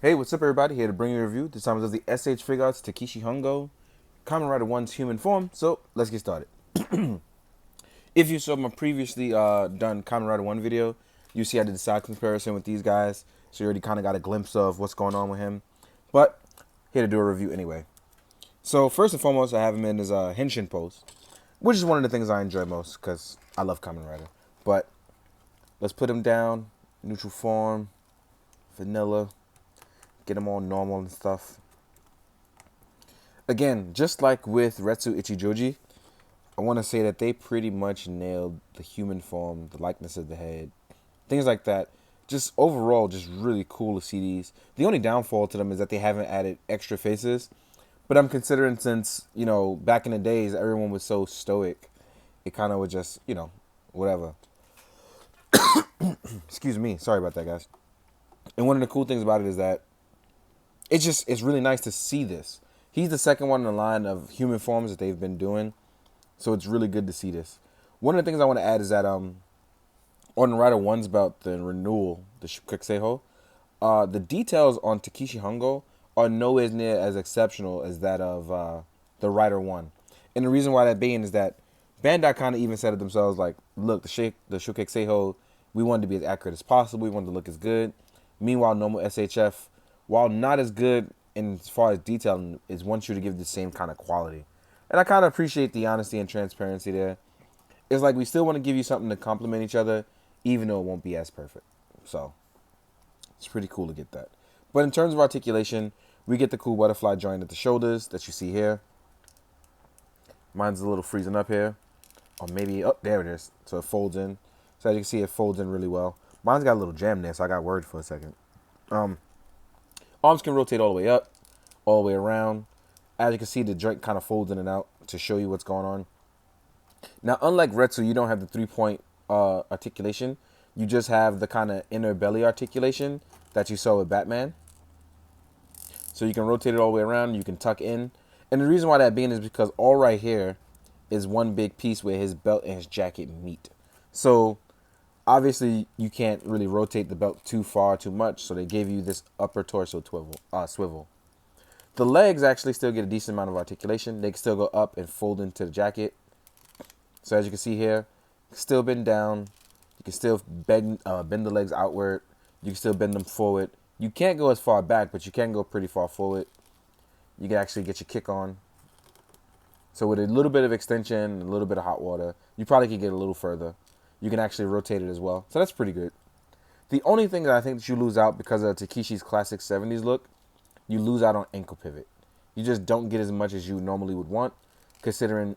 Hey, what's up, everybody? Here to bring you a review. This time is of the SH Figuarts Takeshi Hongo, Kamen Rider 1's human form. So, let's get started. If you saw my previously done Kamen Rider 1 video, you see I did the side comparison with these guys, so you already kind of got a glimpse of what's going on with him. But, here to do a review anyway. So, first and foremost, I have him in his Henshin pose, which is one of the things I enjoy most, because I love Kamen Rider. But, let's put him down, neutral form, vanilla, get them all normal and stuff. Again, just like with Retsu Ichijoji, I want to say that they pretty much nailed the human form, the likeness of the head, things like that. Just overall, just really cool to see these. The only downfall to them is that they haven't added extra faces. But I'm considering, since, back in the days, everyone was so stoic, it kind of was just, whatever. Excuse me. Sorry about that, guys. And one of the cool things about it is that it's really nice to see this. He's the second one in the line of human forms that they've been doing, so it's really good to see this. One of the things I want to add is that on Rider 1's belt, the renewal, the Shukekseho, the details on Takeshi Hongo are nowhere near as exceptional as that of the Rider 1. And the reason why that being is that Bandai kind of even said it themselves, like, look, the Shukekseho, we wanted to be as accurate as possible, we wanted to look as good. Meanwhile, normal SHF, while not as good in as far as detailing, is wants you to give the same kind of quality. And I kind of appreciate the honesty and transparency there. It's like we still want to give you something to complement each other, even though it won't be as perfect. So, it's pretty cool to get that. But in terms of articulation, we get the cool butterfly joint at the shoulders that you see here. Mine's a little freezing up here. Or maybe, oh, there it is. So it folds in. So as you can see, it folds in really well. Mine's got a little jam there, so I got worried for a second. Arms can rotate all the way up, all the way around. As you can see, the joint kind of folds in and out to show you what's going on. Now, unlike Retsu, you don't have the 3-point articulation. You just have the kind of inner belly articulation that you saw with Batman. So you can rotate it all the way around. You can tuck in. And the reason why that being is because all right here is one big piece where his belt and his jacket meet. So obviously, you can't really rotate the belt too far, too much, so they gave you this upper torso swivel. The legs actually still get a decent amount of articulation. They can still go up and fold into the jacket. So as you can see here, still bend down. You can still bend the legs outward. You can still bend them forward. You can't go as far back, but you can go pretty far forward. You can actually get your kick on. So with a little bit of extension, a little bit of hot water, you probably could get a little further. You can actually rotate it as well. So that's pretty good. The only thing that I think that you lose out because of Takeshi's classic 70s look, you lose out on ankle pivot. You just don't get as much as you normally would want, considering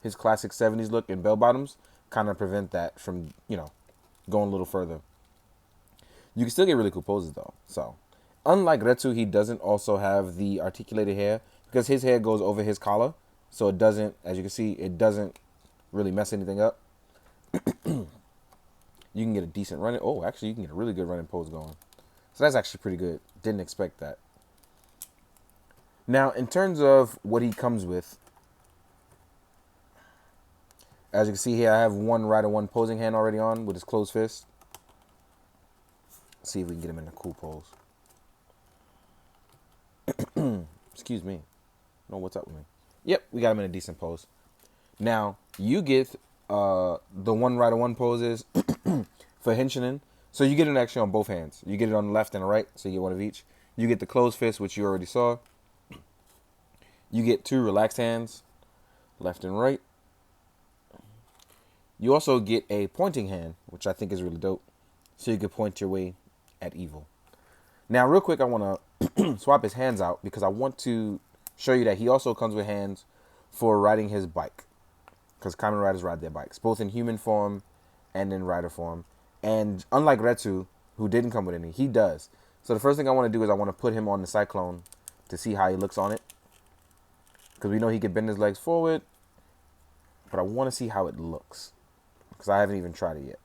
his classic 70s look and bell bottoms kind of prevent that from, going a little further. You can still get really cool poses though. So, unlike Retsu, he doesn't also have the articulated hair because his hair goes over his collar. So it doesn't, as you can see, it doesn't really mess anything up. You can get a decent running. Oh, actually, you can get a really good running pose going. So that's actually pretty good. Didn't expect that. Now, in terms of what he comes with, as you can see here, I have one Rider 1 posing hand already on with his closed fist. Let's see if we can get him in a cool pose. Excuse me. No, what's up with me? Yep, we got him in a decent pose. Now, you get the one Rider 1 poses for Henshinin. So you get it actually on both hands. You get it on the left and the right, so you get one of each. You get the closed fist, which you already saw. You get 2 relaxed hands, left and right. You also get a pointing hand, which I think is really dope. So you can point your way at evil. Now, real quick, I want to swap his hands out because I want to show you that he also comes with hands for riding his bike. Because Kamen Riders ride their bikes, both in human form and in rider form. And unlike Retsu, who didn't come with any, he does. So the first thing I want to do is I want to put him on the Cyclone to see how he looks on it. Because we know he can bend his legs forward. But I want to see how it looks. Because I haven't even tried it yet.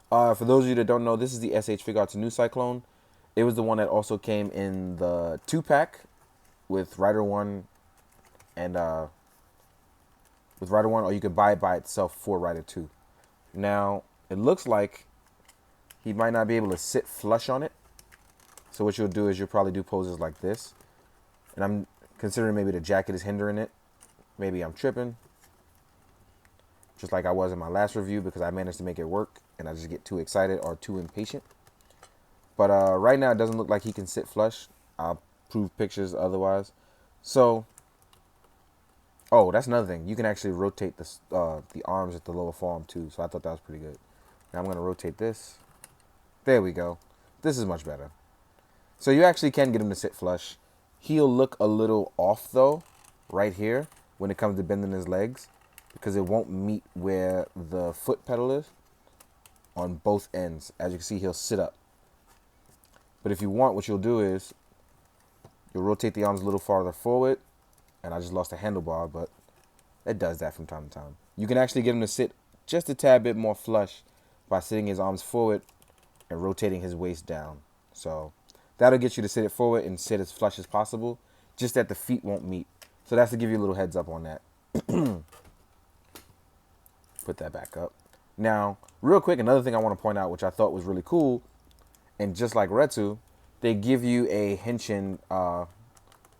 For those of you that don't know, this is the SH Figuarts new Cyclone. It was the one that also came in the 2-pack with Rider 1 and with Rider 1, or you could buy it by itself for Rider 2. Now, it looks like he might not be able to sit flush on it. So what you'll do is you'll probably do poses like this. And I'm considering maybe the jacket is hindering it. Maybe I'm tripping. Just like I was in my last review because I managed to make it work and I just get too excited or too impatient. But right now it doesn't look like he can sit flush. I'll prove pictures otherwise. So, oh, that's another thing. You can actually rotate the arms at the lower forearm too. So I thought that was pretty good. Now I'm going to rotate this. There we go. This is much better. So you actually can get him to sit flush. He'll look a little off though, right here, when it comes to bending his legs, because it won't meet where the foot pedal is on both ends. As you can see, he'll sit up. But if you want, what you'll do is you'll rotate the arms a little farther forward. And I just lost a handlebar, but it does that from time to time. You can actually get him to sit just a tad bit more flush by sitting his arms forward and rotating his waist down. So that'll get you to sit it forward and sit as flush as possible, just that the feet won't meet. So that's to give you a little heads up on that. Put that back up. Now, real quick, another thing I want to point out, which I thought was really cool, and just like Retsu, they give you a henshin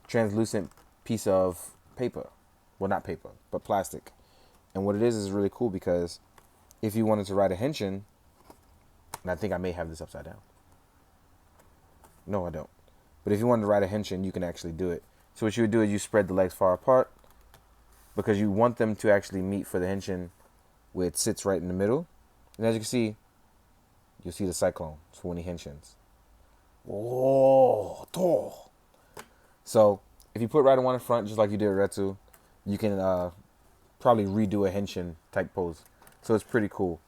translucent piece of paper. Well, not paper, but plastic. And what it is really cool because if you wanted to write a henshin, and I think I may have this upside down. No, I don't. But if you wanted to write a henshin, you can actually do it. So what you would do is you spread the legs far apart because you want them to actually meet for the henshin where it sits right in the middle. And as you can see, you'll see the cyclone. It's when he henshins. Oh, so if you put right one in front, just like you did with Retsu, you can probably redo a henshin type pose. So it's pretty cool.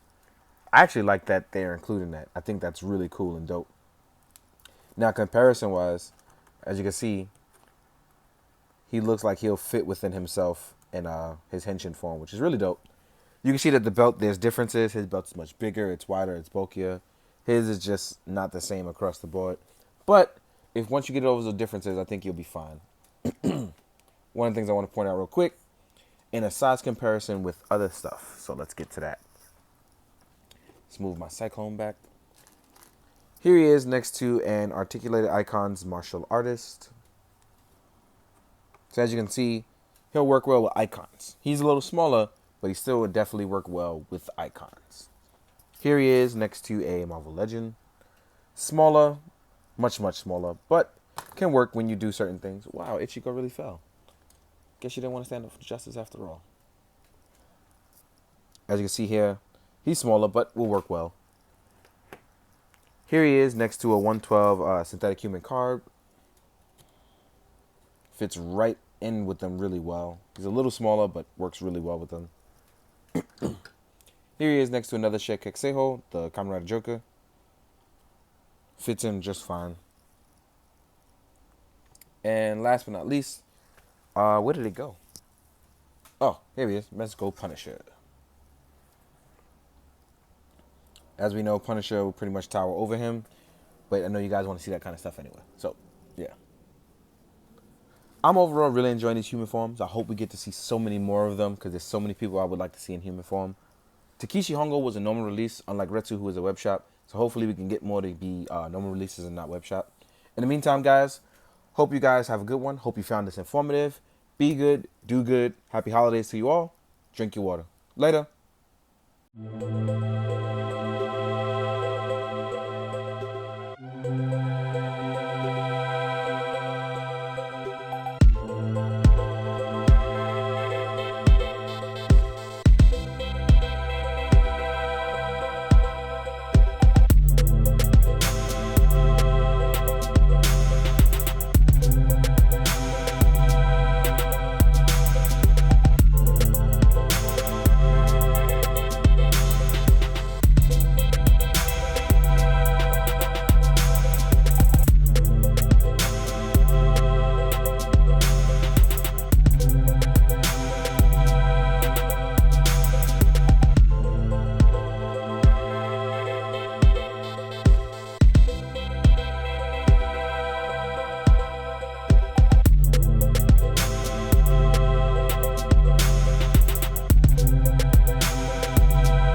I actually like that they're including that. I think that's really cool and dope. Now, comparison-wise, as you can see, he looks like he'll fit within himself in his henshin form, which is really dope. You can see that the belt, there's differences. His belt's much bigger, it's wider, it's bulkier. His is just not the same across the board. But if once you get over those differences, I think you'll be fine. One of the things I want to point out real quick, in a size comparison with other stuff. So let's get to that. Let's move my cyclone back. Here he is next to an Articulated Icons martial artist. So as you can see, he'll work well with icons. He's a little smaller, but he still would definitely work well with icons. Here he is next to a Marvel Legend. Smaller, much, much smaller, but can work when you do certain things. Wow, Ichigo really fell. Guess you didn't want to stand up for justice after all. As you can see here, he's smaller, but will work well. Here he is next to a 112 synthetic human carb. Fits right in with them really well. He's a little smaller, but works really well with them. Here he is next to another Shekekseho, the Kamen Rider Joker. Fits in just fine. And last but not least, where did it go? Oh, here he is. Let's go Punisher. As we know, Punisher will pretty much tower over him. But I know you guys want to see that kind of stuff anyway. So, yeah. I'm overall really enjoying these human forms. I hope we get to see so many more of them because there's so many people I would like to see in human form. Takeshi Hongo was a normal release, unlike Retsu, who is a web shop. So hopefully we can get more to be normal releases and not web shop. In the meantime, guys, hope you guys have a good one. Hope you found this informative. Be good. Do good. Happy holidays to you all. Drink your water. Later.